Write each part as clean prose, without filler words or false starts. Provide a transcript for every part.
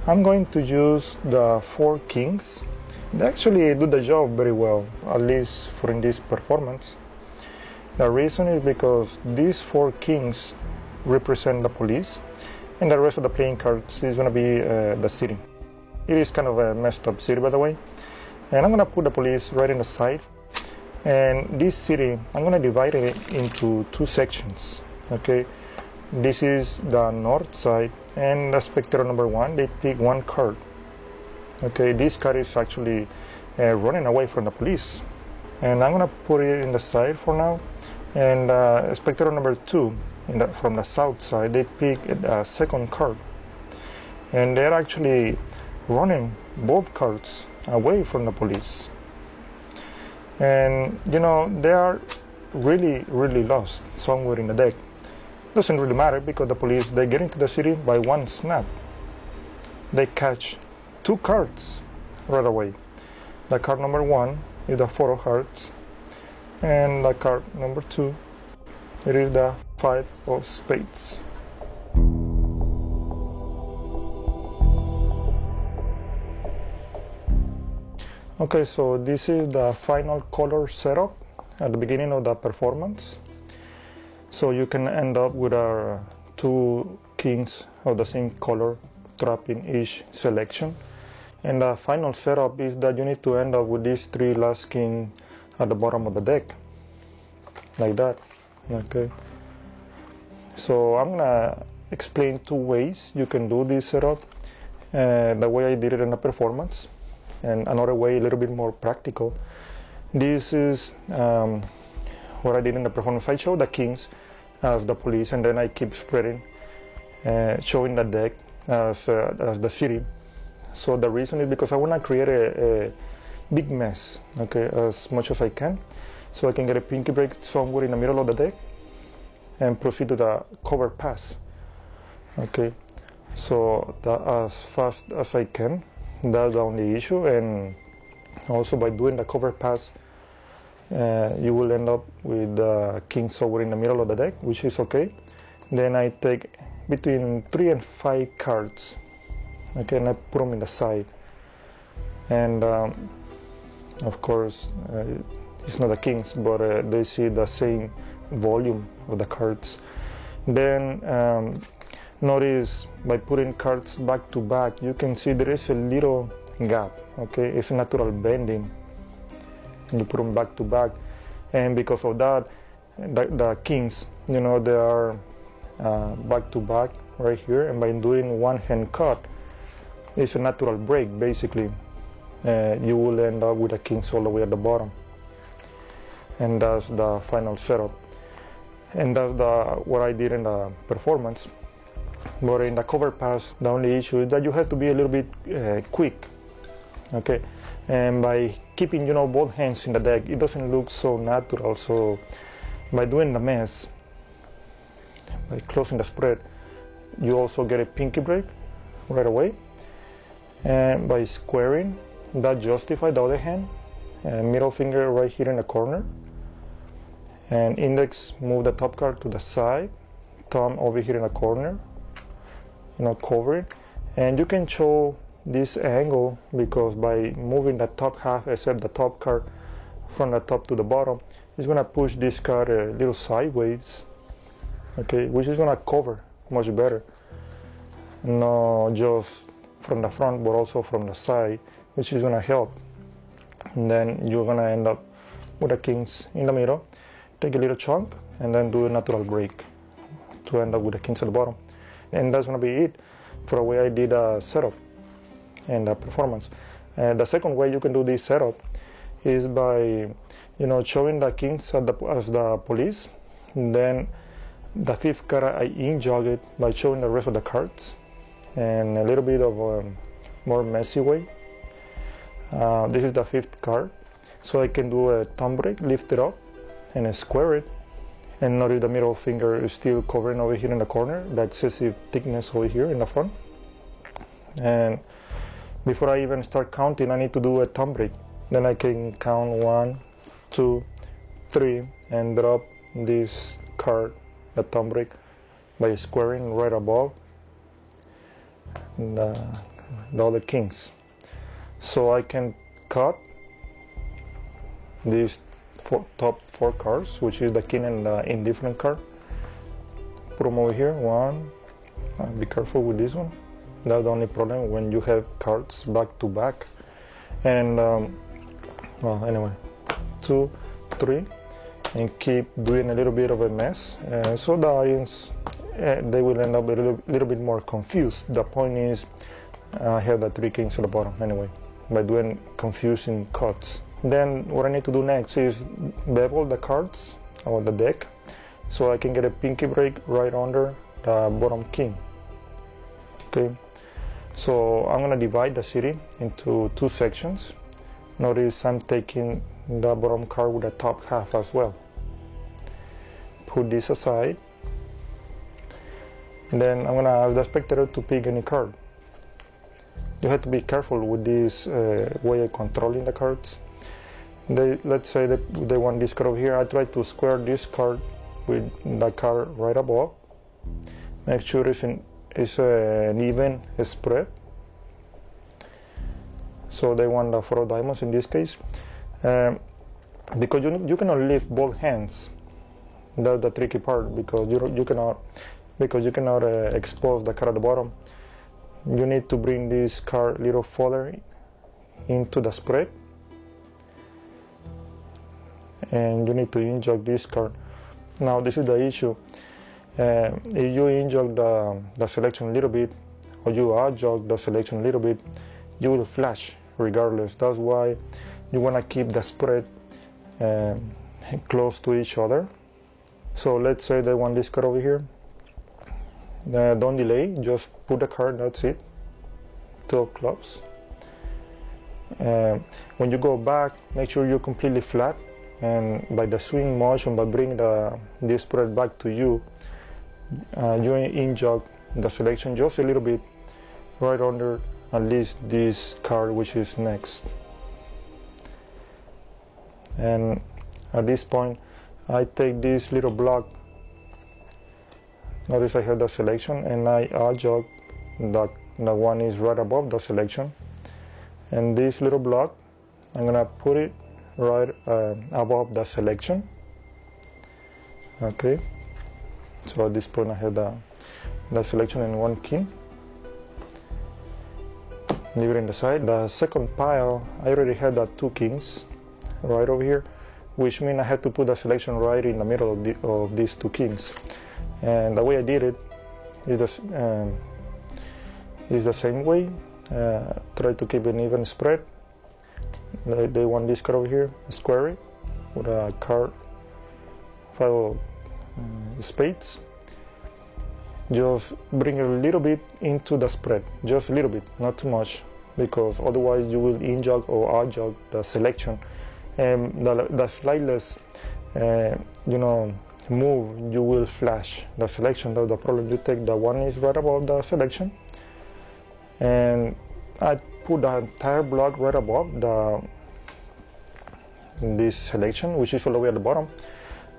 I'm going to use the 4 kings. They actually do the job very well, at least for in this performance. The reason is because these 4 kings represent the police, and the rest of the playing cards is going to be the city. It is kind of a messed up city, by the way. And I'm going to put the police right in the side. And this city, I'm going to divide it into 2 sections. Okay, this is the north side, and the spectator number 1, they pick 1 card. Okay, this card is actually running away from the police, and I'm going to put it in the side for now. And spectator number 2, from the south side, they pick a 2nd card, and they're actually running both cards away from the police. And you know, they are really lost somewhere in the deck. Doesn't really matter, because the police, they get into the city by 1 snap. They catch 2 cards right away. The card number 1 is the 4 of hearts, and the card number 2, it is the 5 of spades. Okay, so this is the final color setup at the beginning of the performance. So you can end up with 2 kings of the same color trapped in each selection. And the final setup is that you need to end up with these 3 last kings at the bottom of the deck, like that. Okay. So I'm gonna explain 2 ways you can do this setup. The way I did it in the performance, and another way, a little bit more practical. This is what I did in the performance. I show the kings as the police, and then I keep spreading, showing the deck as the city. So the reason is because I want to create a big mess, okay, as much as I can, so I can get a pinky break somewhere in the middle of the deck and proceed to the cover pass. Okay, so as fast as I can. That's the only issue. And also by doing the cover pass, you will end up with the king somewhere in the middle of the deck, which is okay. Then I take between 3 and 5 cards, okay, and I put them in the side. And of course, it's not the kings, but they see the same volume of the cards. Then notice by putting cards back to back, you can see there is a little gap. Okay, it's natural bending. You put them back to back, and because of that, the kings, you know, they are back to back right here. And by doing 1 hand cut, it's a natural break. Basically, you will end up with the kings all the way at the bottom, and that's the final setup. And that's what I did in the performance. But in the cover pass, the only issue is that you have to be a little bit quick, okay? And by keeping, you know, both hands in the deck, it doesn't look so natural. So by doing the mess, by closing the spread, you also get a pinky break right away. And by squaring, that justifies the other hand. Middle finger right here in the corner. And index, move the top card to the side. Thumb over here in the corner. You know, cover it. And you can show this angle because by moving the top half, except the top card from the top to the bottom, it's going to push this card a little sideways, okay, which is going to cover much better. Not just from the front, but also from the side, which is going to help. And then you're going to end up with the kings in the middle. Take a little chunk and then do a natural break to end up with the kings at the bottom. And that's going to be it for the way I did a setup and the performance. The second way you can do this setup is by, you know, showing the kings as the police. And then the 5th card I in-jog it by showing the rest of the cards, and a little bit of a more messy way. This is the 5th card, so I can do a thumb break, lift it up, and square it. And notice the middle finger is still covering over here in the corner, the excessive thickness over here in the front. And before I even start counting, I need to do a thumb break. Then I can count 1, 2, 3, and drop this card, the thumb break, by squaring right above. And the other kings. So I can cut these top 4 cards, which is the king and the indifferent card. Put them over here. One. Be careful with this one. That's the only problem when you have cards back to back. And well, anyway, 2, 3, and keep doing a little bit of a mess. So the audience, they will end up a little bit more confused. The point is, I have the 3 kings at the bottom anyway, by doing confusing cuts. Then what I need to do next is bevel the cards or the deck, so I can get a pinky break right under the bottom king. Okay, so I'm gonna divide the city into 2 sections. Notice I'm taking the bottom card with the top half as well. Put this aside. And then I'm gonna ask the spectator to pick any card. You have to be careful with this way of controlling the cards. Let's say that they want this card over here. I try to square this card with the card right above. Make sure it's an even spread. So they want the 4 of diamonds in this case. Because you cannot lift both hands. That's the tricky part, because you cannot expose the card at the bottom. You need to bring this card a little further into the spread, and you need to inject this card. Now this is the issue. If you inject the selection a little bit, or you adjust the selection a little bit, you will flash regardless. That's why you want to keep the spread close to each other. So let's say they want this card over here. Don't delay, just put the card, that's it. 2 of clubs. When you go back, make sure you're completely flat, and by the swing motion, by bringing this spread back to you, you inject the selection just a little bit right under at least this card, which is next. And at this point, I take this little block. Notice I have the selection, and I adjust the one is right above the selection. And this little block, I'm gonna put it right above the selection. Okay. So at this point I have the selection and 1 king. Leave it in the side. The second pile, I already had the 2 kings right over here, which means I had to put the selection right in the middle of these 2 kings. And the way I did it is the same way. Try to keep an even spread. They want this card over here, square it with a card 5 of spades. Just bring it a little bit into the spread, just a little bit, not too much, because otherwise you will inject or adjust the selection, and the slightest move, you will flash the selection. That's the problem. You take the one is right above the selection, and I put the entire block right above this selection, which is all the way at the bottom.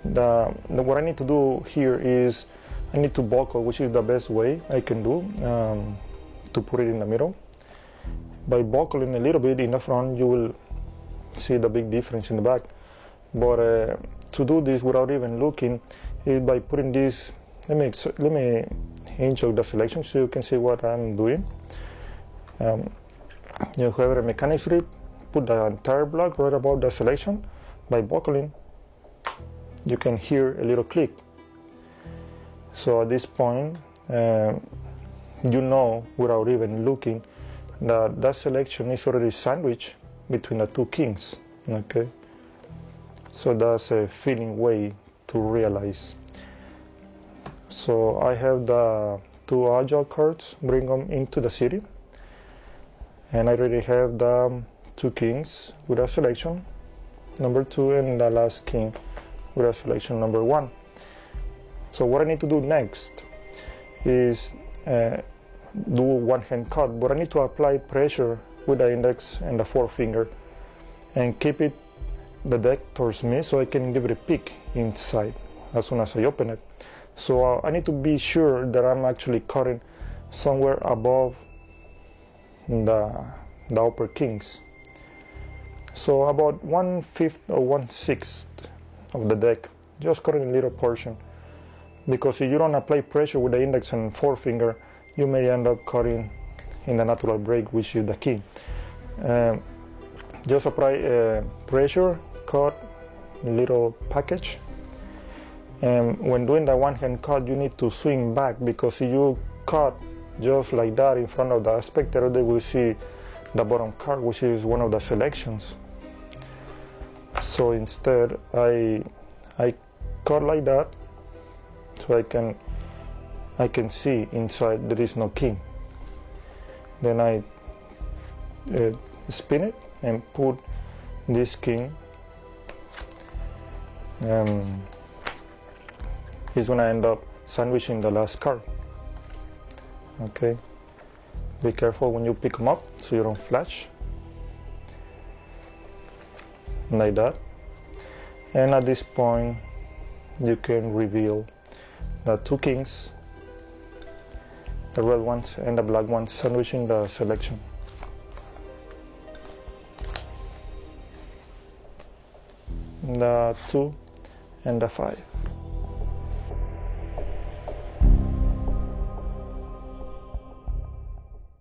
What I need to do here is I need to buckle, which is the best way I can do to put it in the middle. By buckling a little bit in the front, you will see the big difference in the back. But to do this without even looking is by putting this. Let me inject the selection so you can see what I'm doing. You have a mechanic strip, put the entire block right above the selection. By buckling, you can hear a little click. So at this point, you know without even looking that selection is already sandwiched between the 2 kings. Okay, so that's a feeling way to realize. So I have the 2 agile cards, bring them into the city, and I already have the 2 kings with a selection number 2 and the last king with a selection number 1. So what I need to do next is do one hand cut, but I need to apply pressure with the index and the forefinger and keep the deck towards me so I can give it a peek inside as soon as I open it. So I need to be sure that I'm actually cutting somewhere above the upper kings. So about 1/5 or 1/6 of the deck, just cut in a little portion, because if you don't apply pressure with the index and forefinger, you may end up cutting in the natural break, which is the key. Just apply pressure, cut a little package, and when doing the one-hand cut, you need to swing back, because if you cut just like that in front of the spectator, they will see the bottom card, which is one of the selections. So instead I cut like that, so I can see inside there is no king. Then I spin it and put this king. He's gonna end up sandwiching the last card. Okay, be careful when you pick them up so you don't flash, like that. And at this point you can reveal the two kings, the red ones and the black ones, sandwiching the selection. The 2 and the 5.